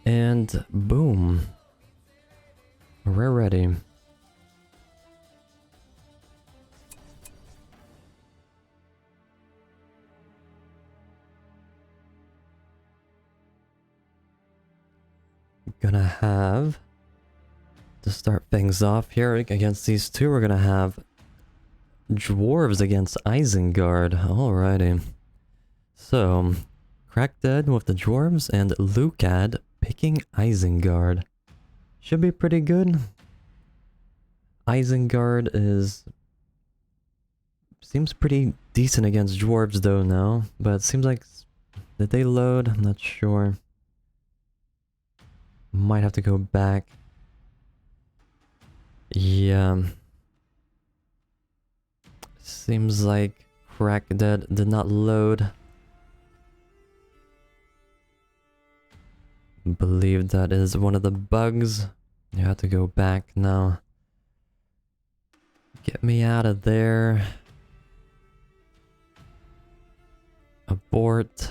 And boom. We're ready. Gonna have to start things off here against these two. We're gonna have dwarves against Isengard. Alrighty. So, Crackdead with the dwarves and Lukad picking Isengard. Should be pretty good. Isengard seems pretty decent against dwarves though now, but it seems like, did they load? I'm not sure. Might have to go back. Yeah. Seems like Crackdead did not load. Believe that is one of the bugs. You have to go back now. Get me out of there. Abort.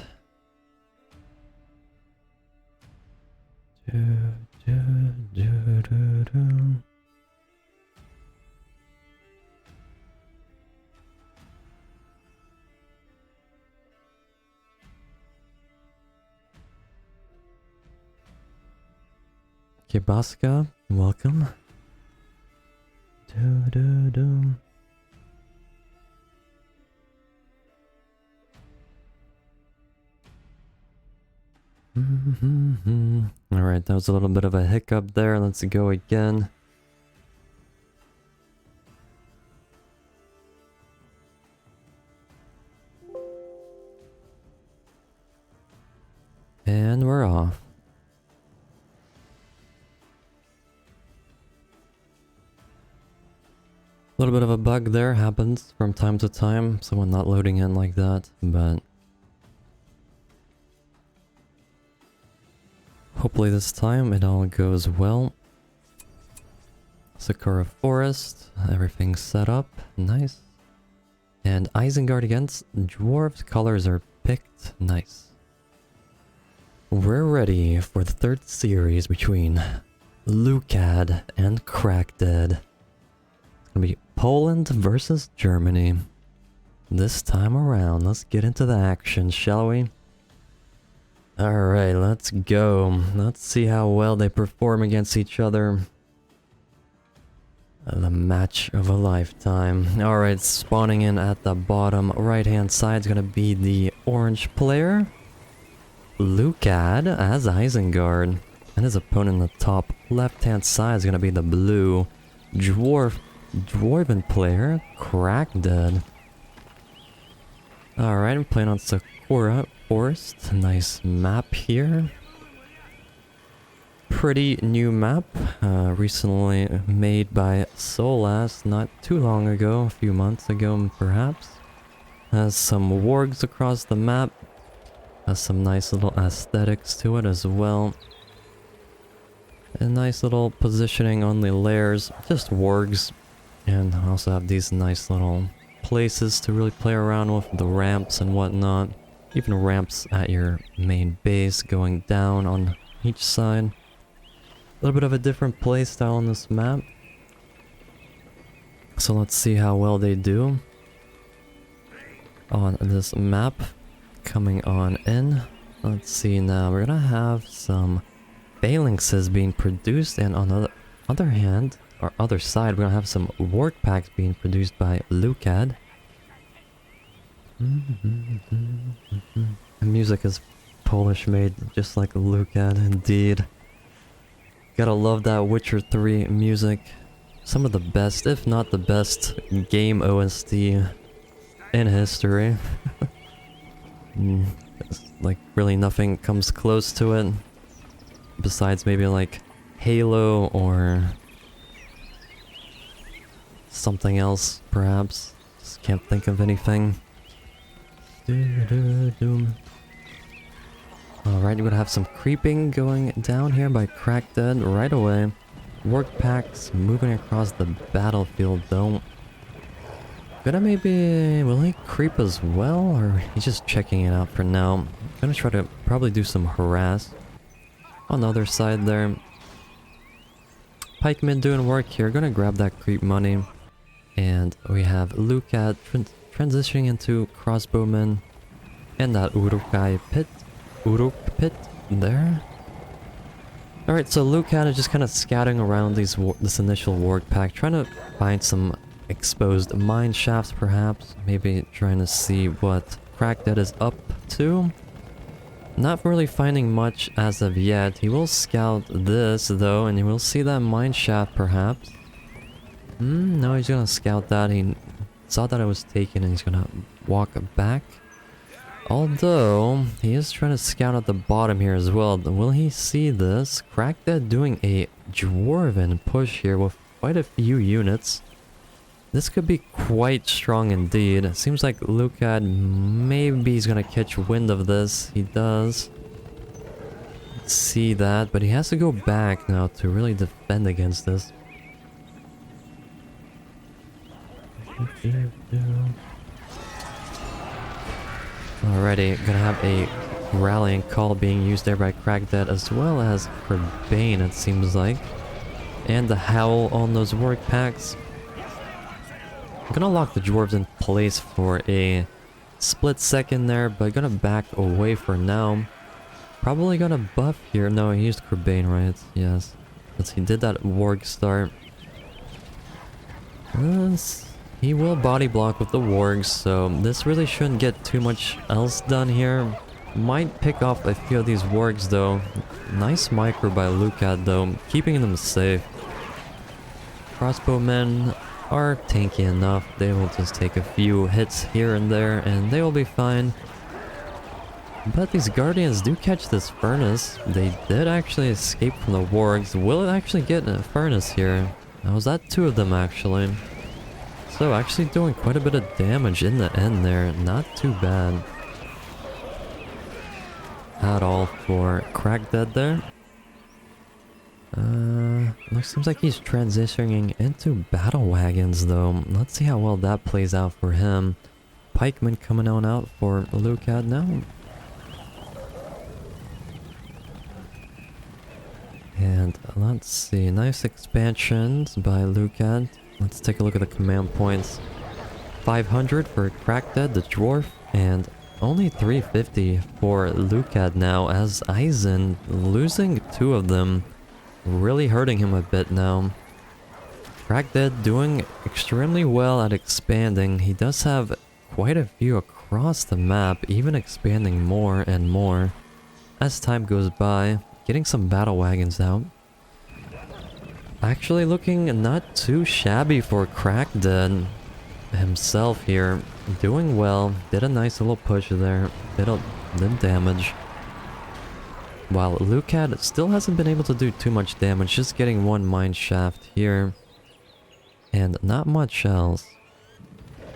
Kibaska, welcome. Alright, that was a little bit of a hiccup there. Let's go again. And we're off. A little bit of a bug there happens from time to time. Someone not loading in like that, but hopefully this time it all goes well. Sakura Forest, everything's set up, nice. And Isengard against dwarves, colors are picked, nice. We're ready for the third series between Lukad and Crackdead. It's gonna be Poland versus Germany. This time around, let's get into the action, shall we? Alright, let's go. Let's see how well they perform against each other. The match of a lifetime. Alright, spawning in at the bottom right hand side is gonna be the orange player, Lukad as Isengard. And his opponent in the top left hand side is gonna be the blue dwarven player, Crackdead. Alright, I'm playing on Sakura Forest. Nice map here. Pretty new map. Recently made by Solas not too long ago, a few months ago perhaps. Has some wargs across the map. Has some nice little aesthetics to it as well. A nice little positioning on the layers, just wargs. And also have these nice little places to really play around with, the ramps and whatnot. Even ramps at your main base going down on each side. A little bit of a different play style on this map. So let's see how well they do on this map. Coming on in. Let's see now. We're gonna have some phalanxes being produced, and on the other hand, or other side, we're gonna have some warg packs being produced by Lukad. The music is Polish made, just like Lukad, indeed. Gotta love that Witcher 3 music. Some of the best, if not the best, game OST in history. Like, really nothing comes close to it. Besides maybe like Halo or something else, perhaps. Just can't think of anything. Alright, we're gonna have some creeping going down here by Crackdead right away. Warg packs moving across the battlefield though. Gonna maybe... will he creep as well? Or he's just checking it out for now. Gonna try to probably do some harass. on the other side there. Pikemen doing work here. Gonna grab that creep money. And we have Lukad transitioning into crossbowmen. And that Uruk pit there. Alright, so Lukad is just kind of scouting around this initial warg pack, trying to find some exposed mine shafts perhaps. Maybe trying to see what Crackdead is up to. Not really finding much as of yet. He will scout this though, and he will see that mine shaft perhaps. No, he's gonna scout that. He saw that it was taken and he's gonna walk back. Although, he is trying to scout at the bottom here as well. Will he see this? Crackdead doing a dwarven push here with quite a few units. This could be quite strong indeed. It seems like Lukad, maybe he's gonna catch wind of this. He does see that, but he has to go back now to really defend against this. Alrighty, gonna have a rallying call being used there by Crackdead as well as Urbane, it seems like. And the howl on those work packs. I'm gonna lock the dwarves in place for a split second there, but gonna back away for now. Probably gonna buff here. No, he used Urbane, right? Yes. He did that warg start. He will body block with the wargs, so this really shouldn't get too much else done here. Might pick off a few of these wargs though. Nice micro by Lukad though, keeping them safe. Crossbowmen are tanky enough. They will just take a few hits here and there and they will be fine. But these guardians do catch this furnace. They did actually escape from the wargs. Will it actually get a furnace here? Now, was that two of them actually? So actually doing quite a bit of damage in the end there. Not too bad at all for Crackdead there. Seems like he's transitioning into battle wagons though. Let's see how well that plays out for him. Pikemen coming on out for Lukad now. And let's see, nice expansions by Lukad. Let's take a look at the command points. 500 for Crackdead, the dwarf, and only 350 for Lukad now, as Eisen losing two of them, really hurting him a bit now. Crackdead doing extremely well at expanding. He does have quite a few across the map, even expanding more and more as time goes by. Getting some battle wagons out. Actually looking not too shabby for Crackdead himself here. Doing well. Did a nice little push there. Did damage. While Lukad still hasn't been able to do too much damage. Just getting one mine shaft here. And not much else.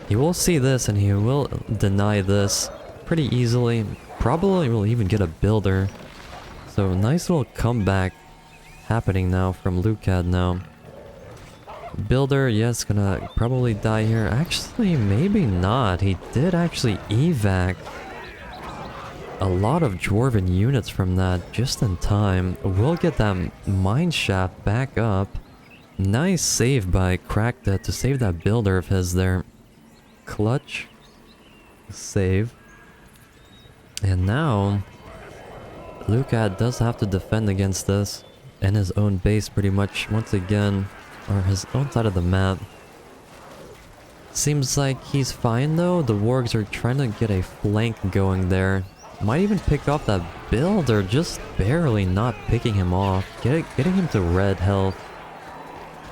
He will see this and he will deny this pretty easily. Probably will even get a builder. So nice little comeback happening now from Lukad now. Builder, yes, gonna probably die here. Actually, maybe not. He did actually evac a lot of dwarven units from that just in time. We'll get that mine shaft back up. Nice save by Crackdead to save that builder of his there. Clutch. Save. And now Lukad does have to defend against this in his own base pretty much once again, or his own side of the map. Seems like he's fine though. The wargs are trying to get a flank going there. Might even pick off that builder, just barely not picking him off. Getting him to red health.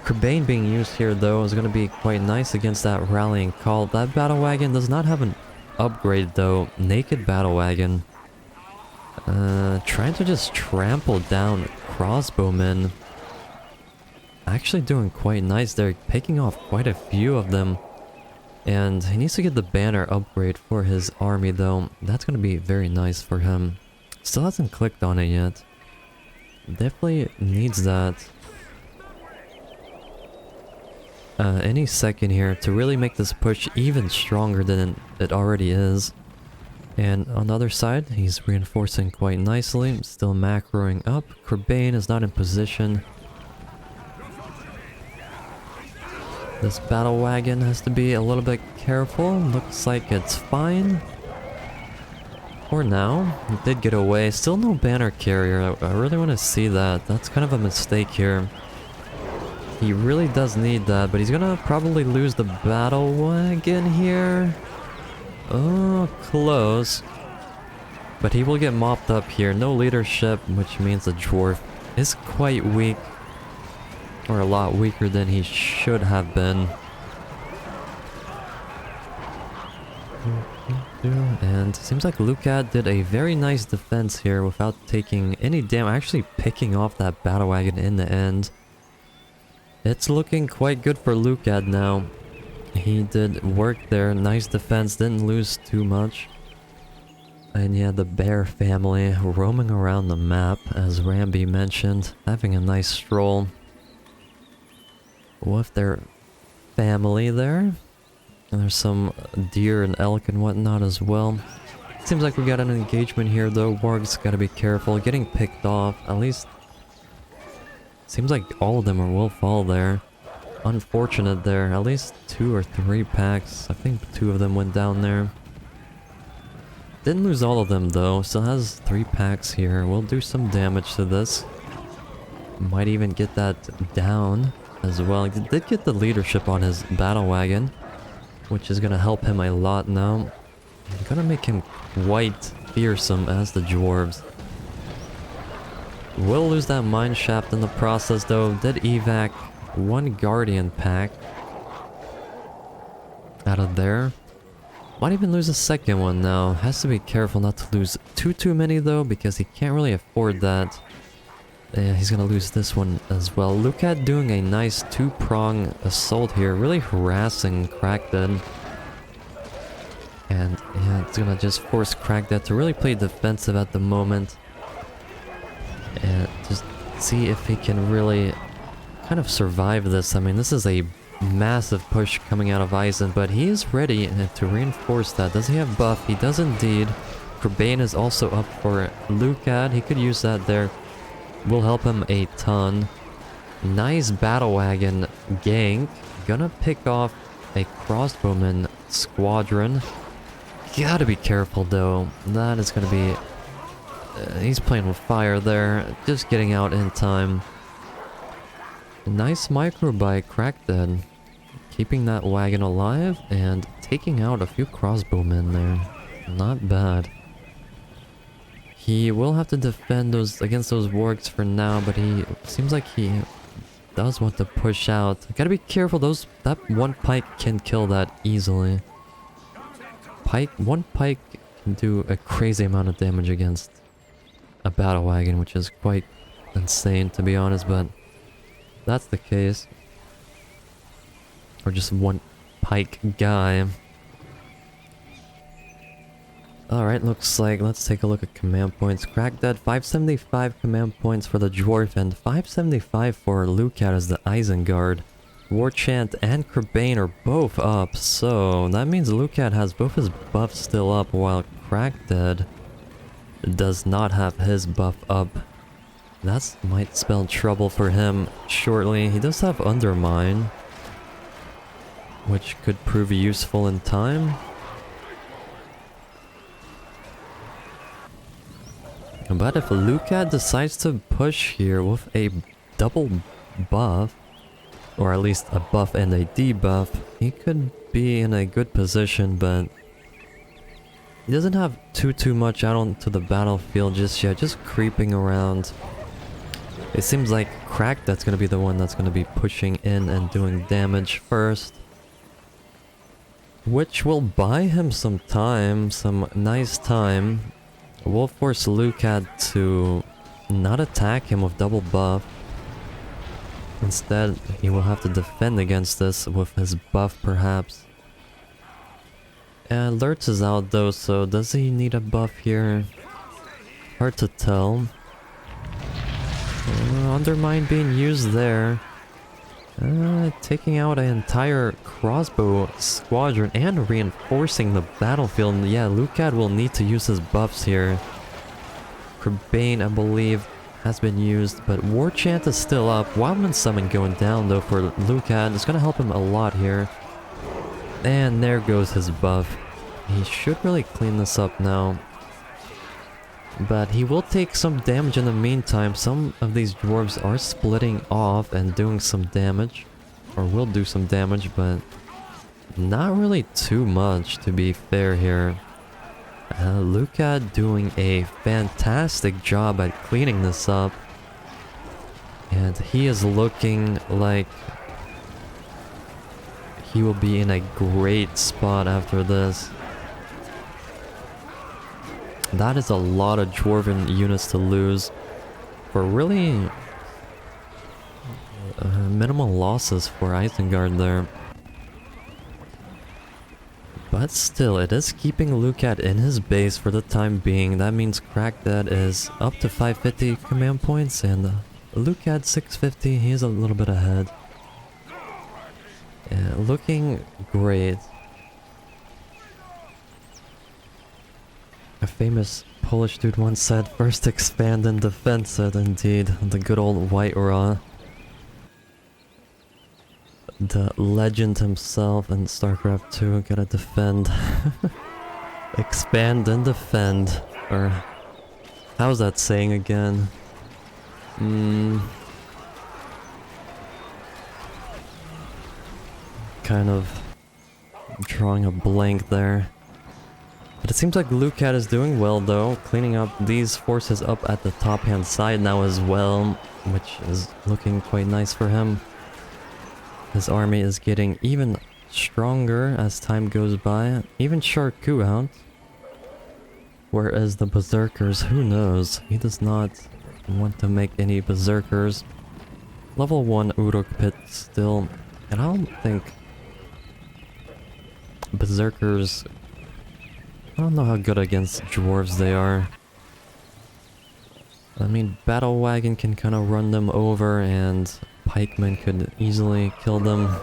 Urbane being used here though is going to be quite nice against that rallying call. That battle wagon does not have an upgrade though. Naked battle wagon. Trying to just trample down crossbowmen. Actually doing quite nice there, picking off quite a few of them. And he needs to get the banner upgrade for his army though. That's gonna be very nice for him. Still hasn't clicked on it yet. Definitely needs that. Any second here to really make this push even stronger than it already is. And on the other side, he's reinforcing quite nicely, still macroing up. Crackdead is not in position. This battle wagon has to be a little bit careful. Looks like it's fine. For now, it did get away. Still no banner carrier. I really want to see that. That's kind of a mistake here. He really does need that, but he's gonna probably lose the battle wagon here. Oh, close. But he will get mopped up here. No leadership, which means the dwarf is quite weak. Or a lot weaker than he should have been. And seems like Lukad did a very nice defense here without taking any damage. Actually picking off that battle wagon in the end. It's looking quite good for Lukad now. He did work there. Nice defense. Didn't lose too much. And yeah, the bear family roaming around the map, as Ramby mentioned. Having a nice stroll with their family there. And there's some deer and elk and whatnot as well. Seems like we got an engagement here though. Wargs gotta be careful. Getting picked off. At least seems like all of them will fall there. Unfortunate there. At least 2 or 3 packs. I think 2 of them went down there. Didn't lose all of them though. Still has 3 packs here. We'll do some damage to this. Might even get that down as well. He did get the leadership on his battle wagon, which is gonna help him a lot now. Gonna make him quite fearsome as the dwarves. Will lose that mine shaft in the process though. Did evac 1 guardian pack out of there. Might even lose a second one now. Has to be careful not to lose too many though, because he can't really afford that. Yeah, he's gonna lose this one as well. Lukad doing a nice 2-prong assault here, really harassing Crackdead. And yeah, it's gonna just force Crackdead to really play defensive at the moment. And just see if he can really kind of survive this. I mean, this is a massive push coming out of Eisen, but he is ready to reinforce that. Does he have buff? He does indeed. Crackdead is also up for Lukad. He could use that there. Will help him a ton. Nice battle wagon gank. Gonna pick off a crossbowman squadron. Gotta be careful though. That is gonna be... he's playing with fire there. Just getting out in time. Nice micro by Crackdead. Keeping that wagon alive and taking out a few crossbowmen there. Not bad. He will have to defend those against those wargs for now, but he seems like he does want to push out. Gotta be careful, that 1 pike can kill that easily. 1 pike can do a crazy amount of damage against a battle wagon, which is quite insane to be honest, but that's the case. Or just 1 pike guy. Alright, looks like, let's take a look at command points. Crackdead, 575 command points for the dwarf and 575 for Lukad as the Isengard. Warchant and Crackdead are both up, so that means Lukad has both his buffs still up while Crackdead does not have his buff up. That might spell trouble for him shortly. He does have Undermine, which could prove useful in time. But if Lukad decides to push here with a double buff, or at least a buff and a debuff, he could be in a good position, but he doesn't have too much out onto the battlefield just yet, just creeping around. It seems like Crackdead's gonna be the one that's gonna be pushing in and doing damage first, which will buy him some time, some nice time. We'll force Lukad to not attack him with double buff. Instead, he will have to defend against this with his buff perhaps. And Lurtz is out though, so does he need a buff here? Hard to tell. Undermine being used there. Taking out an entire crossbow squadron and reinforcing the battlefield. Yeah, Lukad will need to use his buffs here. Crackdead, I believe, has been used, but War Chant is still up. Wildman Summon going down though for Lukad. It's gonna help him a lot here. And there goes his buff. He should really clean this up now. But he will take some damage in the meantime. Some of these dwarves are splitting off and doing some damage. Or will do some damage, but not really too much to be fair here. Lukad doing a fantastic job at cleaning this up. And he is looking like he will be in a great spot after this. That is a lot of dwarven units to lose for really minimal losses for Isengard there. But still, it is keeping Lukad in his base for the time being. That means Crackdead is up to 550 command points and Lukad 650. He is a little bit ahead. Yeah, looking great. A famous Polish dude once said, "First expand and defend it." Indeed, the good old White Raw. The legend himself in StarCraft 2, gotta defend. Expand and defend. Or, how's that saying again? Kind of drawing a blank there. But it seems like Lukad is doing well though, cleaning up these forces up at the top hand side now as well, which is looking quite nice for him. His army is getting even stronger as time goes by, even Sharku out. Whereas the Berserkers, who knows, he does not want to make any Berserkers. Level 1 Uruk Pit still, and I don't think Berserkers, I don't know how good against dwarves they are. I mean, Battle Wagon can kind of run them over and pikemen could easily kill them.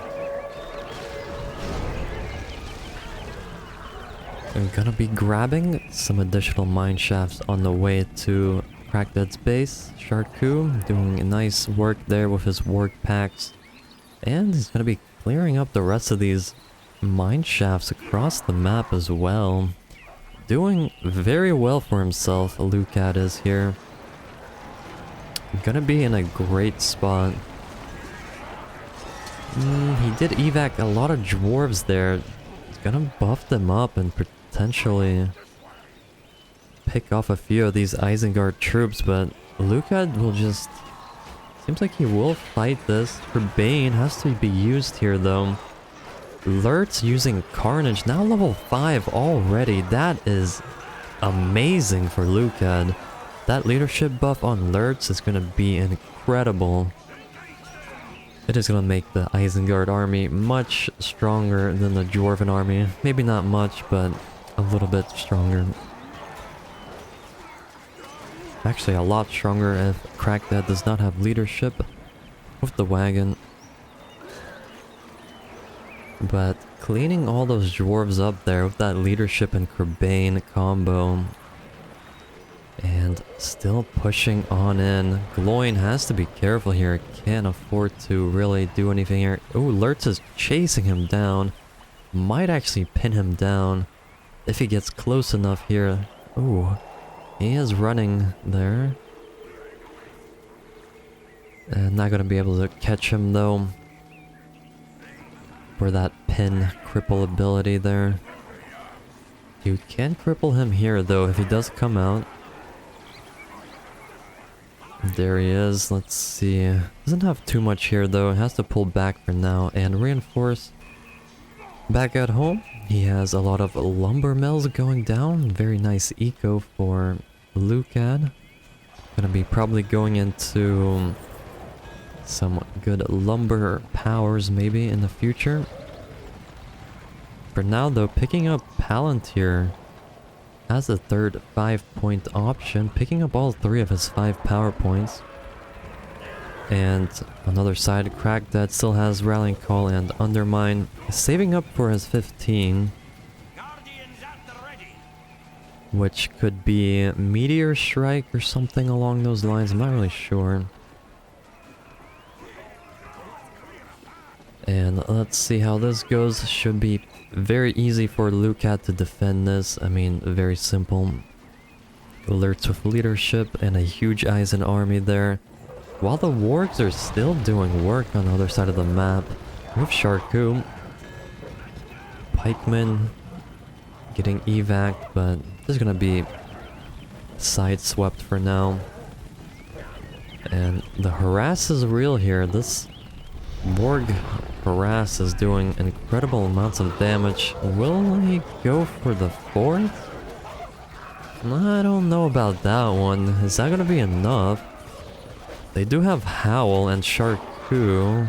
I'm gonna be grabbing some additional mine shafts on the way to Crackdead's base. Sharku doing nice work there with his work packs. And he's gonna be clearing up the rest of these mine shafts across the map as well. Doing very well for himself, Lukad is here. Gonna be in a great spot. He did evac a lot of dwarves there. He's gonna buff them up and potentially pick off a few of these Isengard troops, but Lukad will just... seems like he will fight this. Bane has to be used here though. Lurt's using Carnage, now level 5 already. That is amazing for Lukad. That leadership buff on Lurtz is gonna be incredible. It is gonna make the Isengard army much stronger than the Dwarven army. Maybe not much, but a little bit stronger. Actually, a lot stronger if Crackdead does not have leadership with the wagon. But cleaning all those dwarves up there with that leadership and Crackdead combo. And still pushing on in. Gloin has to be careful here. Can't afford to really do anything here. Oh, Lurtz is chasing him down. Might actually pin him down if he gets close enough here. Oh, he is running there. And not gonna be able to catch him though. For that pin cripple ability there. You can cripple him here though if he does come out. There he is, let's see. Doesn't have too much here though, has to pull back for now and reinforce. Back at home, he has a lot of lumber mills going down. Very nice eco for Lukad. Gonna be probably going into some good lumber powers maybe in the future. For now though, picking up Palantir as a third 5-point option, picking up all 3 of his 5 power points. And on the other side, Crackdead still has Rallying Call and Undermine, saving up for his 15. Which could be Meteor Strike or something along those lines, I'm not really sure. And let's see how this goes. Should be very easy for Lukad to defend this. I mean, very simple. Alerts with leadership and a huge Eisen army there. While the wargs are still doing work on the other side of the map. With Sharku. Pikemen getting evac, but this is gonna be sideswept for now. And the harass is real here. This Borg harass is doing incredible amounts of damage. Will he go for the fourth? I don't know about that one. Is that gonna be enough? They do have Howl and Sharku.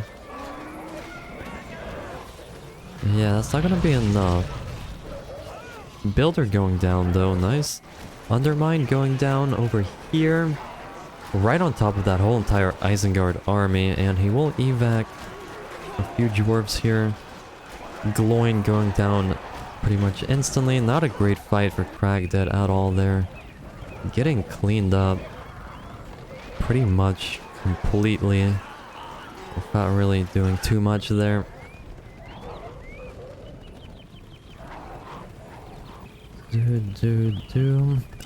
Yeah, that's not gonna be enough. Builder going down though, nice. Undermine going down over here. Right on top of that whole entire Isengard army, and he will evac a few dwarves here. Gloin going down pretty much instantly. Not a great fight for Crackdead at all there. Getting cleaned up pretty much completely without really doing too much there. I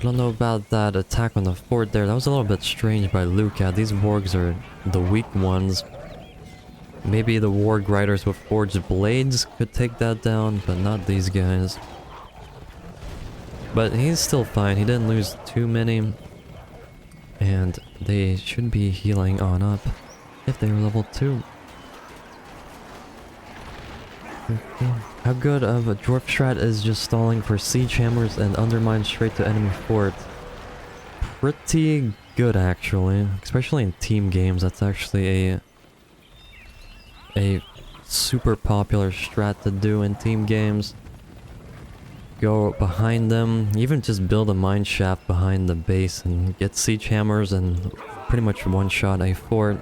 don't know about that attack on the fort there. That was a little bit strange by Lukad. These wargs are the weak ones. Maybe the warg riders with forged blades could take that down, but not these guys. But he's still fine. He didn't lose too many. And they should be healing on up if they were level 2. Okay. How good of a dwarf strat is just stalling for siege hammers and undermine straight to enemy fort? Pretty good actually, especially in team games. That's actually a super popular strat to do in team games. Go behind them, even just build a mine shaft behind the base and get siege hammers and pretty much one-shot a fort.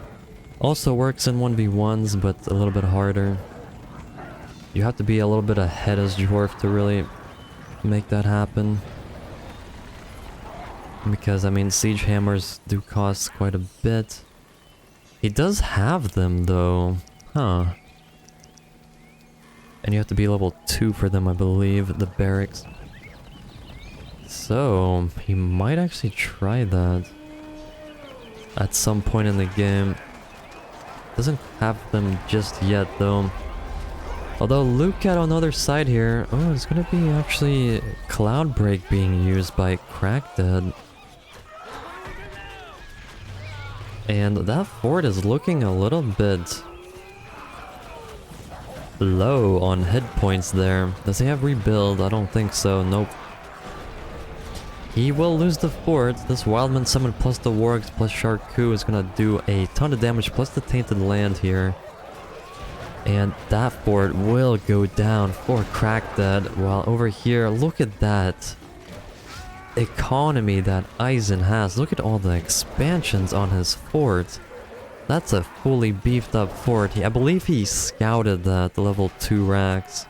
Also works in 1v1s, but a little bit harder. You have to be a little bit ahead as dwarf to really make that happen. Because, I mean, siege hammers do cost quite a bit. He does have them, though. Huh. And you have to be level 2 for them, I believe, the barracks. So, he might actually try that at some point in the game. Doesn't have them just yet, though. Although Lukad on the other side here, oh, it's gonna be actually Cloud Break being used by Crackdead. And that fort is looking a little bit low on hit points there. Does he have rebuild? I don't think so, nope. He will lose the fort. This Wildman summon plus the wargs plus Sharku is gonna do a ton of damage plus the tainted land here. And that fort will go down for Crackdead, while over here, look at that economy that Eisen has. Look at all the expansions on his fort. That's a fully beefed up fort. I believe he scouted that level 2 racks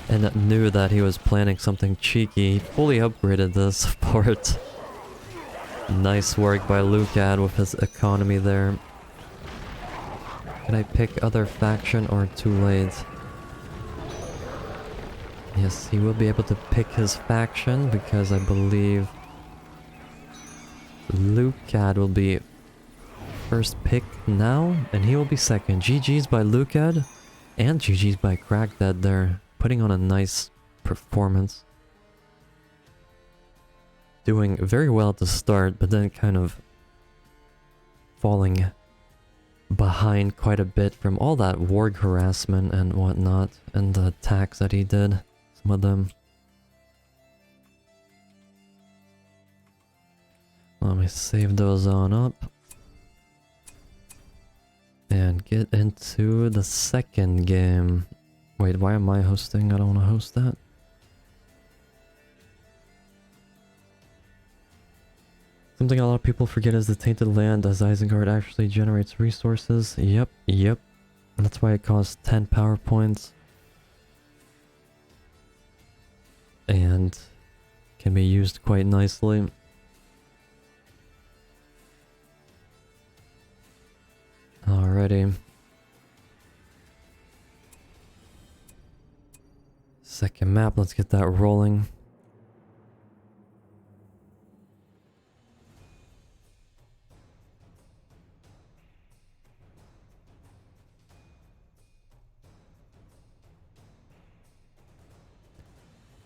and knew that he was planning something cheeky. He fully upgraded this fort. Nice work by Lukad with his economy there. Can I pick other faction or too late? Yes, he will be able to pick his faction because I believe Lukad will be first pick now and he will be second. GG's by Lukad and GG's by Crackdead there, putting on a nice performance. Doing very well at the start, but then kind of falling behind quite a bit from all that warg harassment and whatnot, and the attacks that he did, some of them. Let me save those on up. And get into the second game. Wait, why am I hosting? I don't want to host that. Something a lot of people forget is the tainted land, as Isengard actually generates resources. Yep. That's why it costs 10 power points. And can be used quite nicely. Alrighty. Second map, let's get that rolling.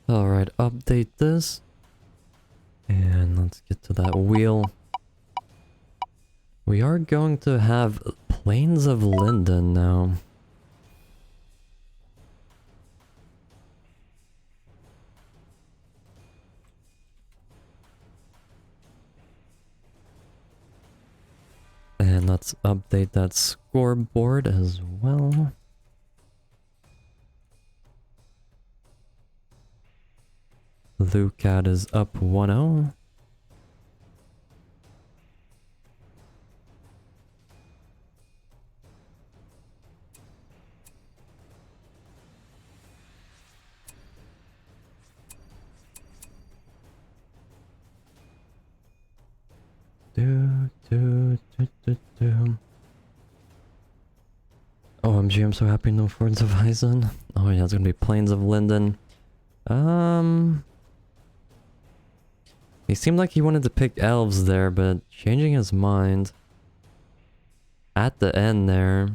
Alright, update this. And let's get to that wheel. We are going to have Plains of Linden now. And let's update that scoreboard as well. Lukad is up 1-0. OMG, I'm so happy no Fords of Eisen. Oh yeah, it's gonna be Plains of Linden. He seemed like he wanted to pick elves there, but changing his mind at the end there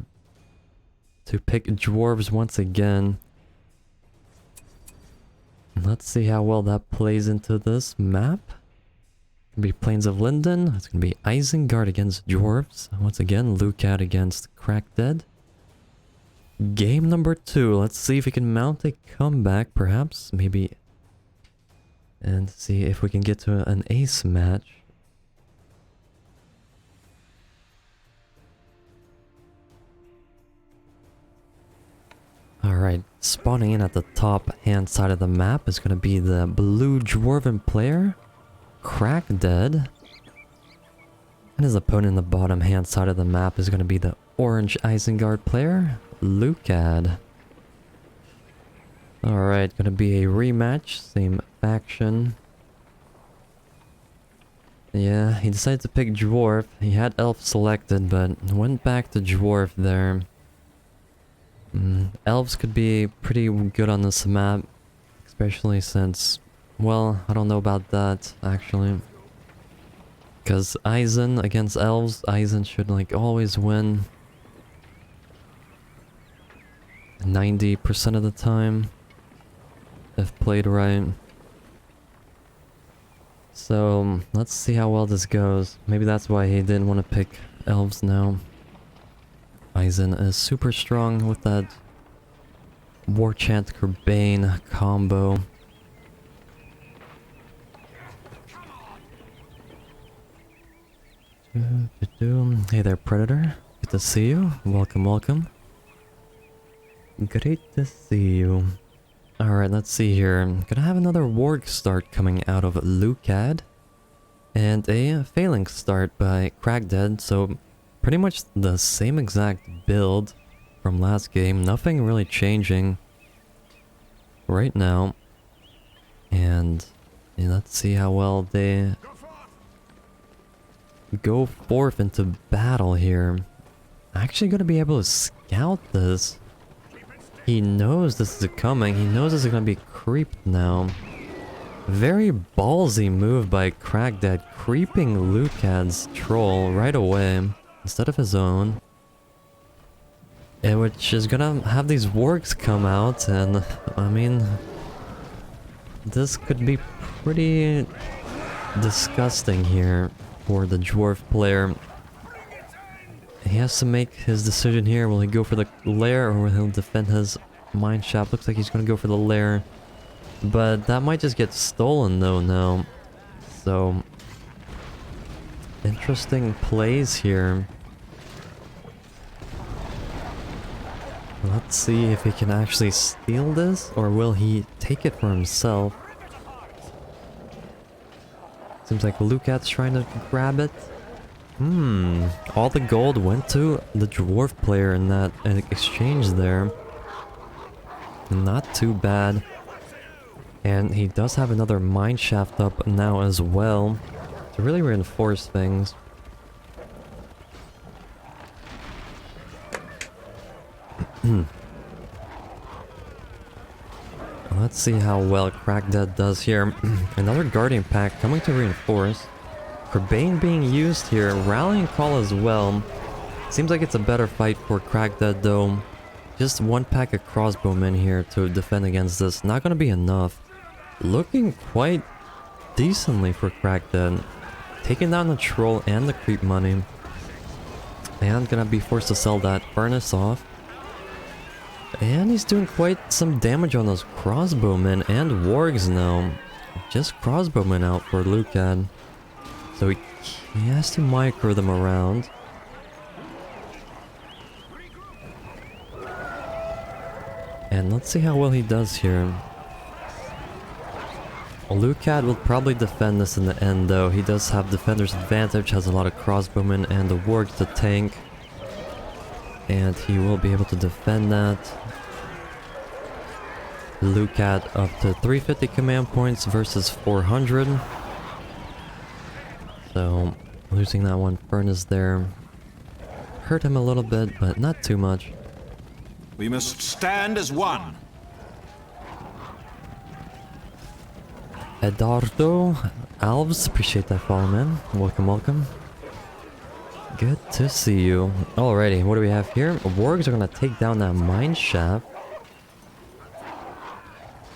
to pick dwarves once again. Let's see how well that plays into this map. It's gonna be Plains of Linden. It's gonna be Isengard against dwarves. Once again, Lukad against Crackdead. Game number 2. Let's see if we can mount a comeback, perhaps, maybe, and see if we can get to an ace match. Alright, spawning in at the top hand side of the map is going to be the blue dwarven player, Crackdead. And his opponent in the bottom hand side of the map is going to be the orange Isengard player, Lukad. Alright, gonna be a rematch, same faction. Yeah, he decided to pick dwarf. He had elf selected, but went back to dwarf there. Elves could be pretty good on this map, especially since, well, I don't know about that, actually. Because Eisen against elves, Eisen should like always win 90% of the time, if played right. So, let's see how well this goes. Maybe that's why he didn't want to pick elves now. Eisen is super strong with that War Chant Kerbane combo. Hey there, Predator. Good to see you. Welcome, welcome. Great to see you. Alright, let's see here. Gonna have another warg start coming out of Lukad. And a phalanx start by Crackdead, so pretty much the same exact build from last game. Nothing really changing right now. And yeah, let's see how well they go forth into battle here. Actually gonna be able to scout this. He knows this is coming. He knows this is gonna be creeped now. Very ballsy move by Crackdead, creeping Lukad's troll right away instead of his own. Which is gonna have these wargs come out, and I mean, this could be pretty disgusting here for the dwarf player. He has to make his decision here. Will he go for the lair or will he defend his mine shaft? Looks like he's going to go for the lair. But that might just get stolen though now. So, interesting plays here. Let's see if he can actually steal this, or will he take it for himself? Seems like Lukad's trying to grab it. All the gold went to the dwarf player in that exchange there. Not too bad. And he does have another mine shaft up now as well to really reinforce things. Let's see how well Crackdead does here. Another Guardian Pack coming to reinforce. Urbane being used here. Rallying Call as well. Seems like it's a better fight for Crackdead though. Just one pack of crossbowmen here to defend against this. Not gonna be enough. Looking quite decently for Crackdead. Taking down the troll and the creep money. And gonna be forced to sell that furnace off. And he's doing quite some damage on those crossbowmen and wargs now. Just crossbowmen out for Lukad. So he has to micro them around. And let's see how well he does here. Lukad will probably defend this in the end though. He does have defender's advantage, has a lot of crossbowmen and the wargs to tank. And he will be able to defend that. Lukad up to 350 command points versus 400. So, losing that one furnace there hurt him a little bit, but not too much. We must stand as one. Eduardo, Alves, appreciate that follow, man. Welcome, welcome. Good to see you. Alrighty, what do we have here? Wargs are gonna take down that mine shaft.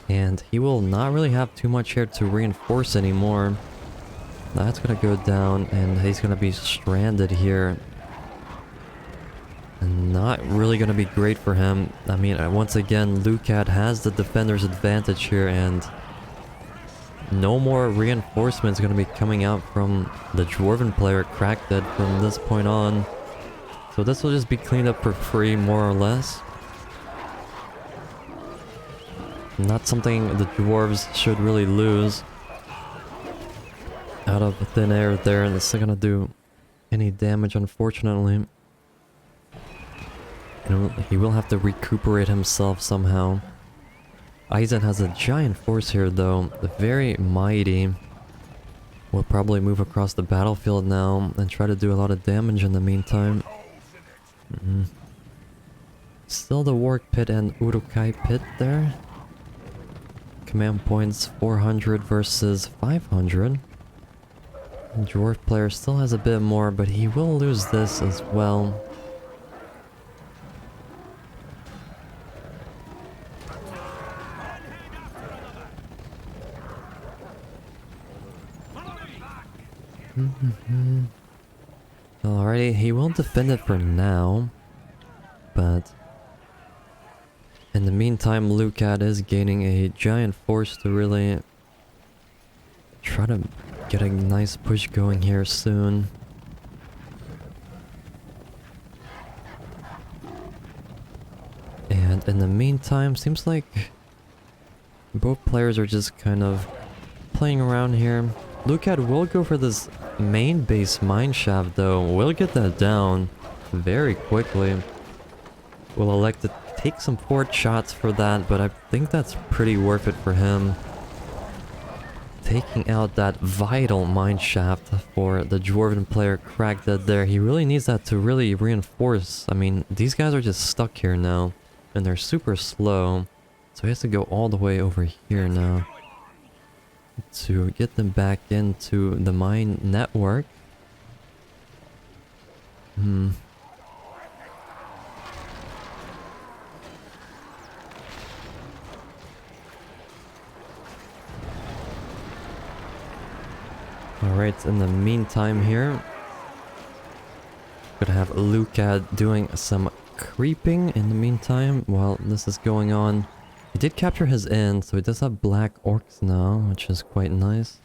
And he will not really have too much here to reinforce anymore. That's gonna go down and he's gonna be stranded here. And not really gonna be great for him. I mean, once again, Lukad has the defender's advantage here and no more reinforcements gonna be coming out from the dwarven player Crackdead from this point on. So this will just be cleaned up for free, more or less. Not something the dwarves should really lose. Out of thin air there, and it's not gonna do any damage, unfortunately. And he will have to recuperate himself somehow. Aizen has a giant force here though, very mighty. Will probably move across the battlefield now and try to do a lot of damage in the meantime. Still the Warg Pit and Urukai Pit there. Command points 400 versus 500. The dwarf player still has a bit more, but he will lose this as well. Alrighty, he will defend it for now, but in the meantime, Lukad is gaining a giant force to really try to get a nice push going here soon. And in the meantime, seems like both players are just kind of playing around here. Lukad will go for this main base mine shaft though. We'll get that down very quickly. We'll elect to take some port shots for that, but I think that's pretty worth it for him. Taking out that vital mine shaft for the dwarven player Crackdead there. He really needs that to really reinforce. I mean, these guys are just stuck here now, and they're super slow. So he has to go all the way over here now to get them back into the mine network. Alright, in the meantime here, gonna have Lukad doing some creeping in the meantime while this is going on. He did capture his inn, so he does have black orcs now, which is quite nice.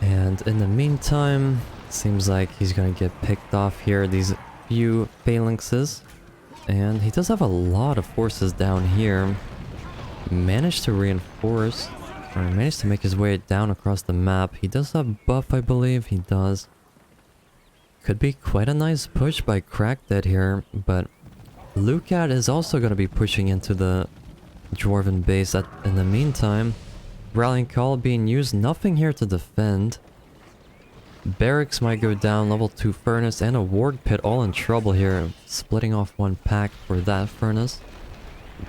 And in the meantime, seems like he's gonna get picked off here, these few phalanxes. And he does have a lot of forces down here. Managed to reinforce, or managed to make his way down across the map. He does have buff, I believe. He does. Could be quite a nice push by Crackdead here, but Lukad is also going to be pushing into the Dwarven base in the meantime. Rallying Call being used, nothing here to defend. Barracks might go down, level 2 furnace, and a warg pit all in trouble here. Splitting off one pack for that furnace.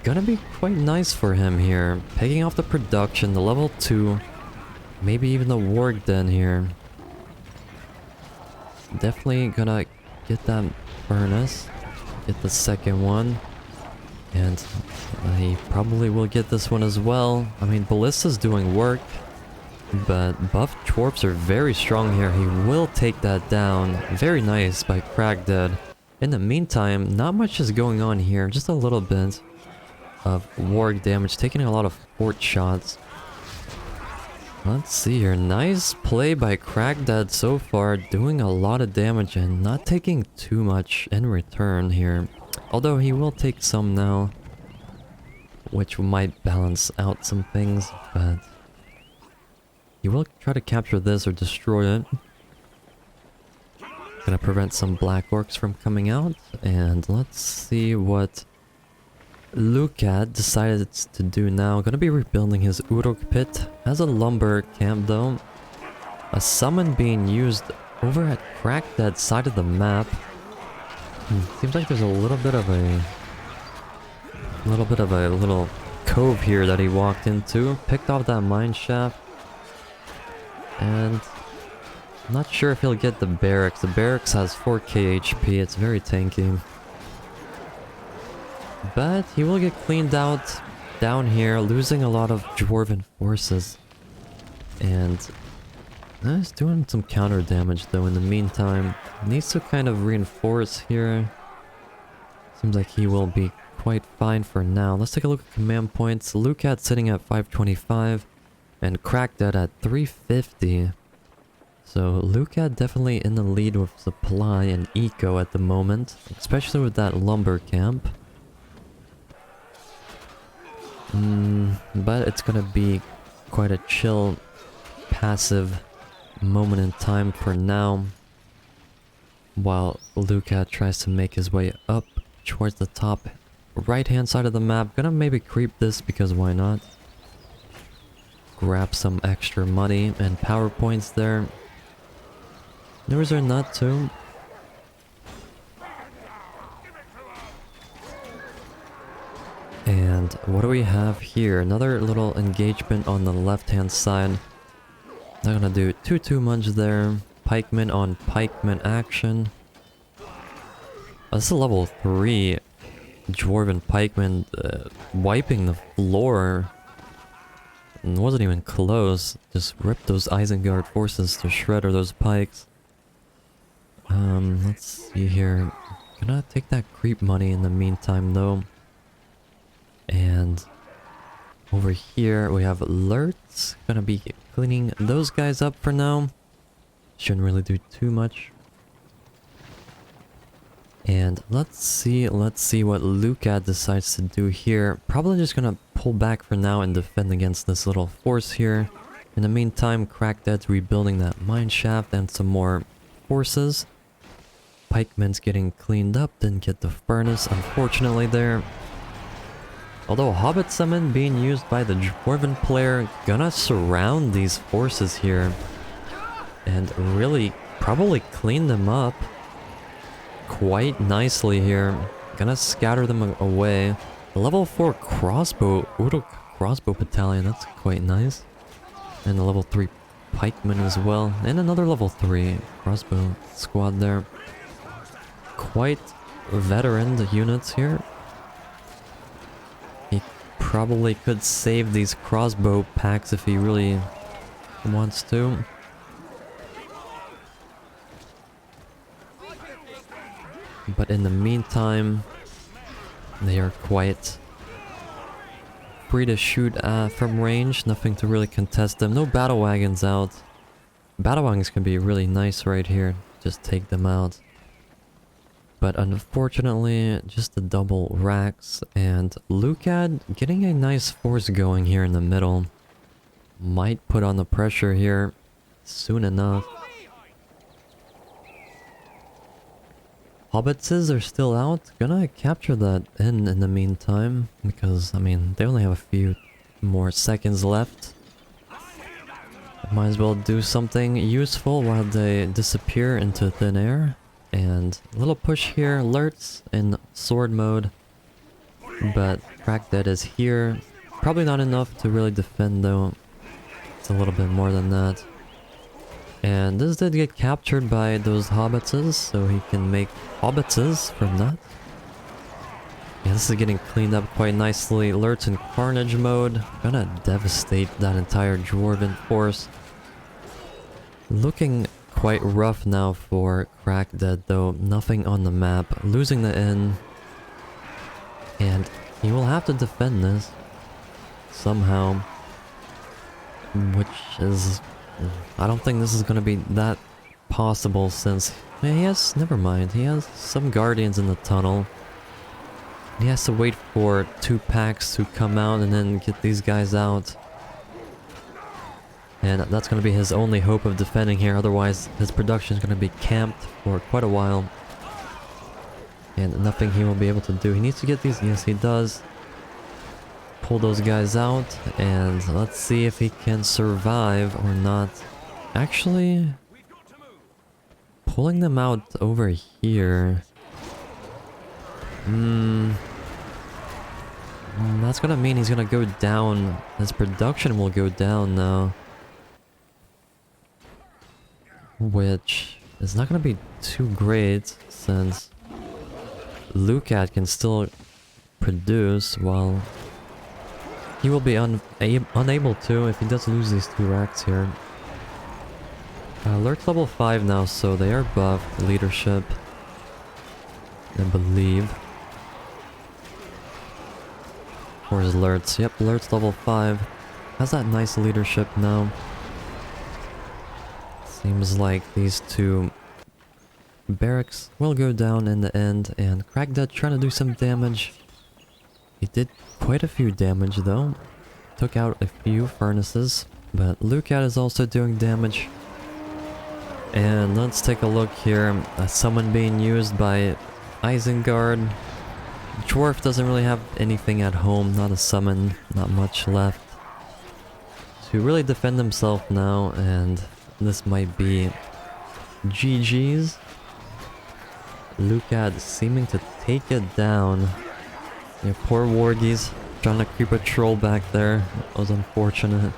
Gonna be quite nice for him here. Picking off the production, the level 2. Maybe even the warg den here. Definitely gonna get that furnace. Get the second one. And he probably will get this one as well. I mean, Ballista's doing work. But buff dwarfs are very strong here. He will take that down. Very nice by Crackdead. In the meantime, not much is going on here. Just a little bit of warg damage. Taking a lot of fort shots. Let's see here. Nice play by Crackdead so far. Doing a lot of damage and not taking too much in return here. Although he will take some now. Which might balance out some things. But he will try to capture this or destroy it. Gonna prevent some black orcs from coming out. And let's see what Lukad decided to do now. Gonna be rebuilding his Uruk pit. Has a lumber camp though. A summon being used over at Crackdead's side of the map. Seems like there's a little bit of a little cove here that he walked into. Picked off that mine shaft. And I'm not sure if he'll get the barracks. The barracks has 4k HP. It's very tanky. But he will get cleaned out down here, losing a lot of Dwarven forces. And he's doing some counter damage though in the meantime. Needs to kind of reinforce here. Seems like he will be quite fine for now. Let's take a look at command points. Lukad sitting at 525 and Crackdead at 350. So Lukad definitely in the lead with supply and eco at the moment, especially with that lumber camp. But it's gonna be quite a chill, passive moment in time for now. While Lukad tries to make his way up towards the top right hand side of the map. Gonna maybe creep this because why not? Grab some extra money and power points there. There's our nut too. And what do we have here? Another little engagement on the left hand side. Not gonna do too much there. Pikemen on pikemen action. Oh, this is a level 3 Dwarven pikeman wiping the floor. And wasn't even close. Just ripped those Isengard forces to shred, or those pikes. Let's see here. Gonna take that creep money in the meantime though. And over here we have alerts. Gonna be cleaning those guys up for now. Shouldn't really do too much. And let's see what Lukad decides to do here. Probably just gonna pull back for now and defend against this little force here. In the meantime, Crackdead's rebuilding that mine shaft and some more forces. Pikemen's getting cleaned up, didn't get the furnace, unfortunately there. Although Hobbit Summon being used by the Dwarven player, gonna surround these forces here. And really probably clean them up quite nicely here. Gonna scatter them away. A level 4 crossbow, Uruk crossbow battalion, that's quite nice. And a level 3 pikeman as well. And another level 3 crossbow squad there. Quite veteran units here. He probably could save these crossbow packs if he really wants to. But in the meantime, they are quite free to shoot from range. Nothing to really contest them. No battle wagons out. Battle wagons can be really nice right here. Just take them out. But unfortunately, just the double racks, and Lukad getting a nice force going here in the middle. Might put on the pressure here soon enough. Hobbitses are still out. Gonna capture that in the meantime, because, I mean, they only have a few more seconds left. Might as well do something useful while they disappear into thin air. And a little push here, alerts in sword mode. But Crackdead is here. Probably not enough to really defend though. It's a little bit more than that. And this did get captured by those hobbitses, so he can make hobbitses from that. Yeah, this is getting cleaned up quite nicely. Alerts in carnage mode. Gonna devastate that entire dwarven force. Looking quite rough now for Crackdead though. Nothing on the map. Losing the inn. And he will have to defend this somehow. Which is... I don't think this is gonna be that possible since... he has... never mind. He has some guardians in the tunnel. He has to wait for 2 packs to come out and then get these guys out. And that's going to be his only hope of defending here, otherwise his production is going to be camped for quite a while. And nothing he will be able to do. He needs to get these, yes he does. Pull those guys out, and let's see if he can survive or not. Actually, pulling them out over here... that's gonna mean he's gonna go down. His production will go down now. Which is not gonna be too great since Lukad can still produce while he will be unable to if he does lose these 2 racks here. Alert's level 5 now, so they are buffed leadership, I believe. Or his alerts. Yep, alert's level 5. Has that nice leadership now. Seems like these 2 barracks will go down in the end, and Crackdead trying to do some damage. He did quite a few damage though. Took out a few furnaces, but Lukad is also doing damage. And let's take a look here. A summon being used by Isengard. Dwarf doesn't really have anything at home, not a summon, not much left to really defend himself now, and this might be GG's. Lukad seeming to take it down. Yeah, poor Wargies trying to creep a troll back there. That was unfortunate.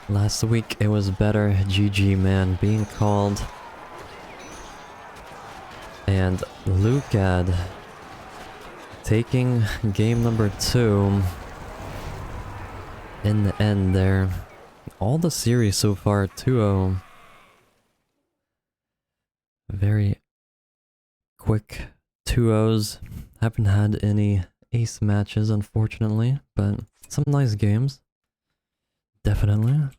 Last week it was better. GG man, being called. And Lukad taking game number 2 in the end there. All the series so far 2-0. Very quick 2-0s. Haven't had any ace matches unfortunately, but some nice games. Definitely.